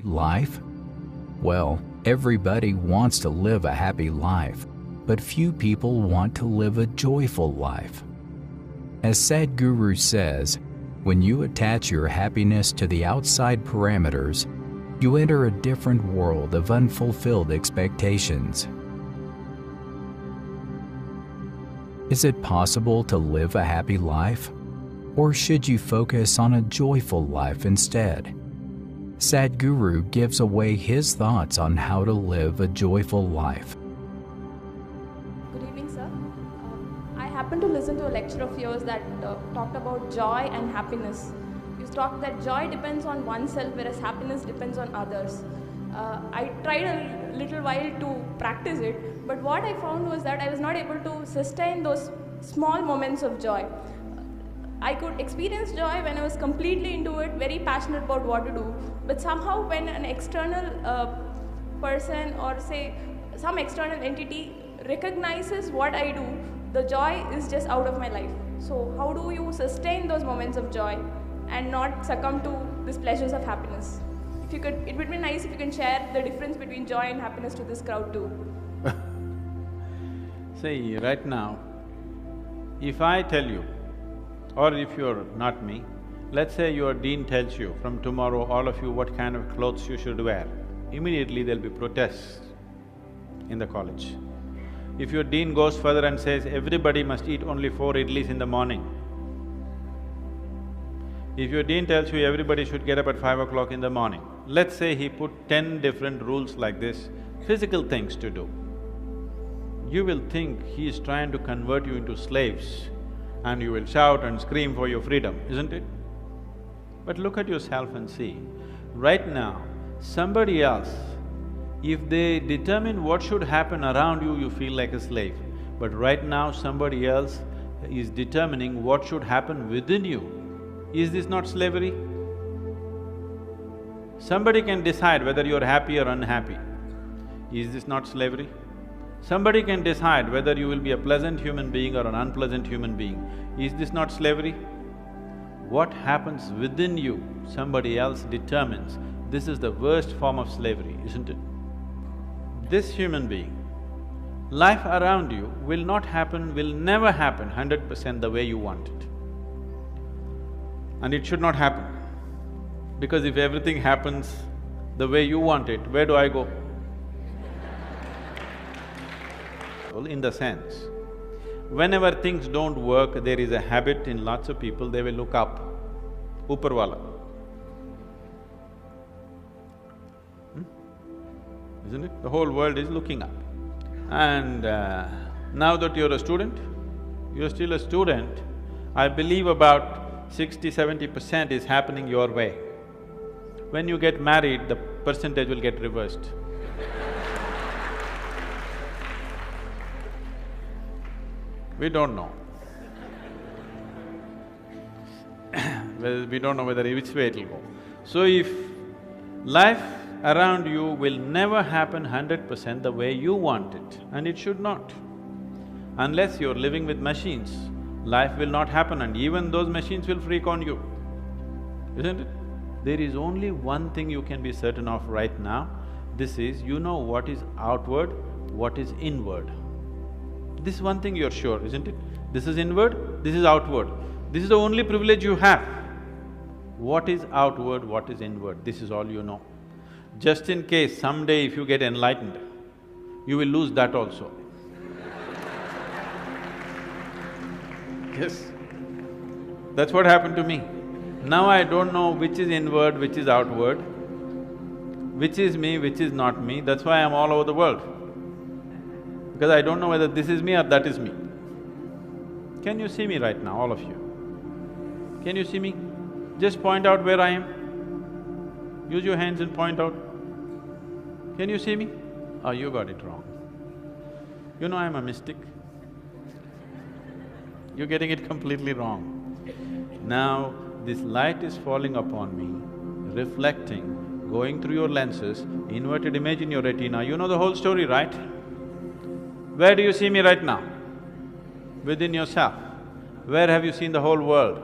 Life? Well, everybody wants to live a happy life, but few people want to live a joyful life. As Sadhguru says, when you attach your happiness to the outside parameters, you enter a different world of unfulfilled expectations. Is it possible to live a happy life? Or should you focus on a joyful life instead? Sadhguru gives away his thoughts on how to live a joyful life. Good evening, sir. I happened to listen to a lecture of yours that talked about joy and happiness. You talked that joy depends on oneself, whereas happiness depends on others. I tried a little while to practice it, but what I found was that I was not able to sustain those small moments of joy. I could experience joy when I was completely into it, very passionate about what to do, but somehow when an external person or say some external entity recognizes what I do, the joy is just out of my life. So how do you sustain those moments of joy and not succumb to these pleasures of happiness? If you could, it would be nice if you can share the difference between joy and happiness to this crowd too. See, right now, if I tell you, or if you're not me, let's say your dean tells you, from tomorrow all of you what kind of clothes you should wear, immediately there'll be protests in the college. If your dean goes further and says, everybody must eat only 4 idlis in the morning, if your dean tells you everybody should get up at 5 o'clock in the morning, let's say he put 10 different rules like this, physical things to do, you will think he is trying to convert you into slaves and you will shout and scream for your freedom, isn't it? But look at yourself and see, right now, somebody else, if they determine what should happen around you, you feel like a slave. But right now, somebody else is determining what should happen within you. Is this not slavery? Somebody can decide whether you're happy or unhappy. Is this not slavery? Somebody can decide whether you will be a pleasant human being or an unpleasant human being. Is this not slavery? What happens within you, somebody else determines. This is the worst form of slavery, isn't it? This human being, life around you will not happen, will never happen 100% the way you want it. And it should not happen. Because if everything happens the way you want it, where do I go? In the sense, whenever things don't work, there is a habit in lots of people, they will look up, upar wala. Isn't it? The whole world is looking up. And now that you're a student, you're still a student, I believe about 60–70% is happening your way. When you get married, the percentage will get reversed. We don't know. Well, we don't know which way it'll go. So if life around you will never happen 100% the way you want it, and it should not. Unless you're living with machines, life will not happen and even those machines will freak on you, isn't it? There is only one thing you can be certain of right now, this is, you know what is outward, what is inward. This one thing you're sure, isn't it? This is inward, this is outward. This is the only privilege you have. What is outward, what is inward, this is all you know. Just in case someday if you get enlightened, you will lose that also. Yes, that's what happened to me. Now I don't know which is inward, which is outward, which is me, which is not me, that's why I'm all over the world. Because I don't know whether this is me or that is me. Can you see me right now, all of you? Can you see me? Just point out where I am. Use your hands and point out. Can you see me? Oh, you got it wrong. You know I'm a mystic. You're getting it completely wrong. Now, this light is falling upon me, reflecting, going through your lenses, inverted image in your retina, you know the whole story, right? Where do you see me right now? Within yourself. Where have you seen the whole world?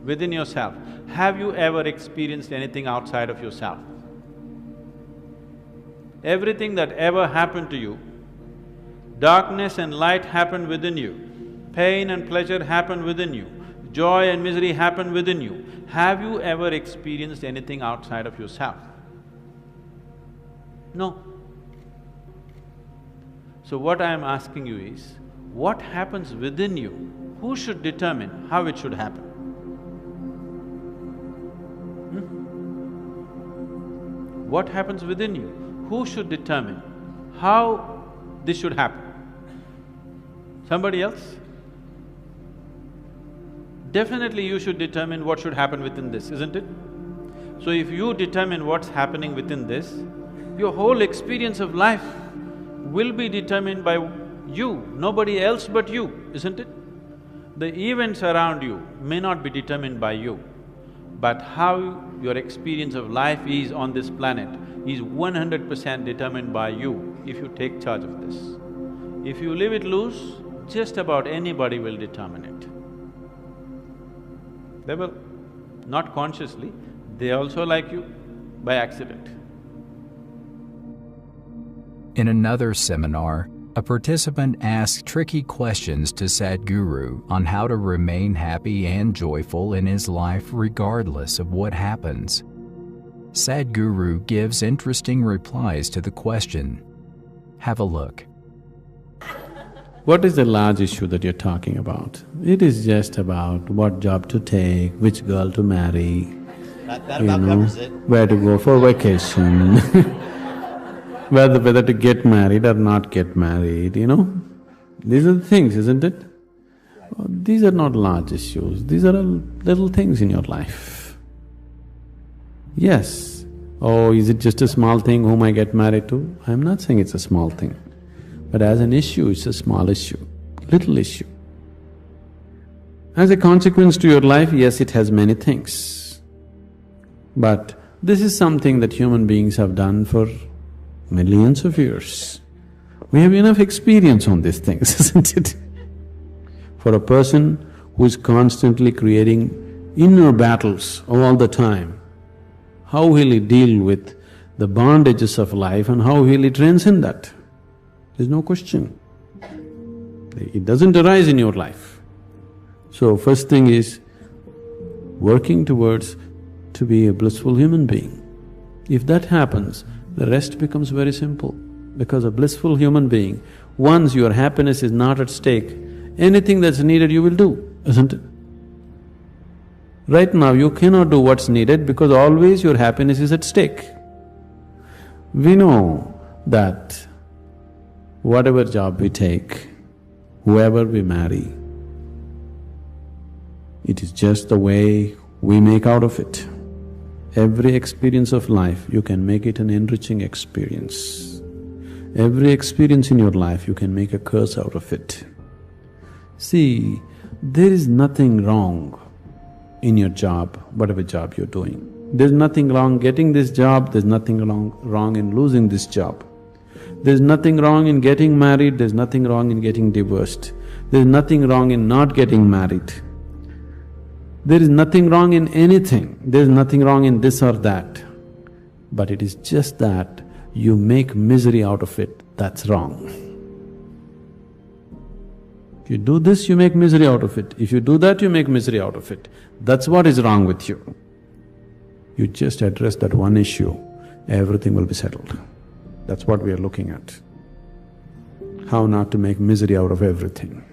Within yourself. have you ever experienced anything outside of yourself? Everything that ever happened to you, darkness and light happened within you, pain and pleasure happened within you, joy and misery happened within you. Have you ever experienced anything outside of yourself? No. So what I am asking you is, what happens within you? Who should determine how it should happen? What happens within you? Who should determine how this should happen? Somebody else? Definitely you should determine what should happen within this, isn't it? So if you determine what's happening within this, your whole experience of life will be determined by you, nobody else but you, isn't it? The events around you may not be determined by you, but how your experience of life is on this planet is 100% determined by you if you take charge of this. If you leave it loose, just about anybody will determine it. They will, not consciously, they also like you by accident. In another seminar, a participant asked tricky questions to Sadhguru on how to remain happy and joyful in his life regardless of what happens. Sadhguru gives interesting replies to the question. Have a look. What is the large issue that you're talking about? It is just about what job to take, which girl to marry, where to go for vacation, whether to get married or not get married, These are the things, isn't it? These are not large issues, these are little things in your life. Yes, is it just a small thing whom I get married to? I'm not saying it's a small thing, but as an issue, it's a small issue, little issue. As a consequence to your life, yes, it has many things. But this is something that human beings have done for millions of years. We have enough experience on these things, isn't it? For a person who is constantly creating inner battles all the time, how will he deal with the bondages of life and how will he transcend that? There's no question. It doesn't arise in your life. So first thing is working towards to be a blissful human being. If that happens, the rest becomes very simple. Because a blissful human being, once your happiness is not at stake, anything that's needed you will do, isn't it? Right now you cannot do what's needed because always your happiness is at stake. We know that whatever job we take, whoever we marry, it is just the way we make out of it. Every experience of life, you can make it an enriching experience. Every experience in your life, you can make a curse out of it. See, there is nothing wrong in your job, whatever job you're doing. There's nothing wrong getting this job, there's nothing wrong in losing this job. There's nothing wrong in getting married, there's nothing wrong in getting divorced. There's nothing wrong in not getting married. There is nothing wrong in anything, there's nothing wrong in this or that. But it is just that you make misery out of it, that's wrong. If you do this, you make misery out of it. If you do that, you make misery out of it. That's what is wrong with you. You just address that one issue, everything will be settled. That's what we are looking at. How not to make misery out of everything.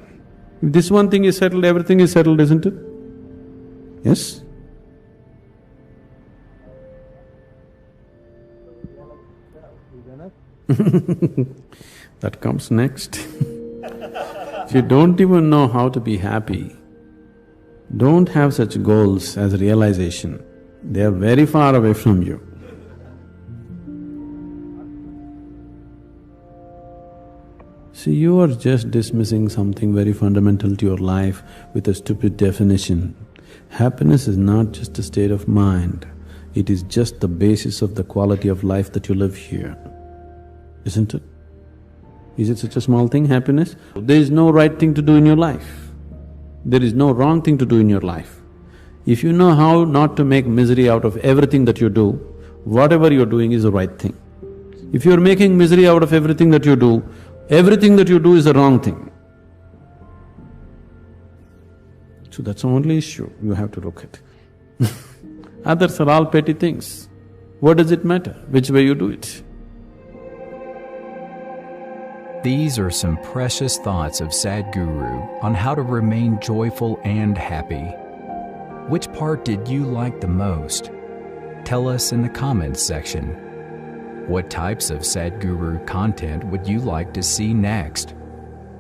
If this one thing is settled, everything is settled, isn't it? Yes? That comes next. If you don't even know how to be happy, don't have such goals as realization. They are very far away from you. See, you are just dismissing something very fundamental to your life with a stupid definition. Happiness is not just a state of mind, it is just the basis of the quality of life that you live here, isn't it? Is it such a small thing, happiness? There is no right thing to do in your life. There is no wrong thing to do in your life. If you know how not to make misery out of everything that you do, whatever you're doing is the right thing. If you're making misery out of everything that you do, everything that you do is the wrong thing. So that's the only issue you have to look at. Others are all petty things. What does it matter which way you do it? These are some precious thoughts of Sadhguru on how to remain joyful and happy. Which part did you like the most? Tell us in the comments section. What types of Sadhguru content would you like to see next?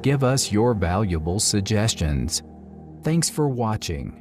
Give us your valuable suggestions. Thanks for watching.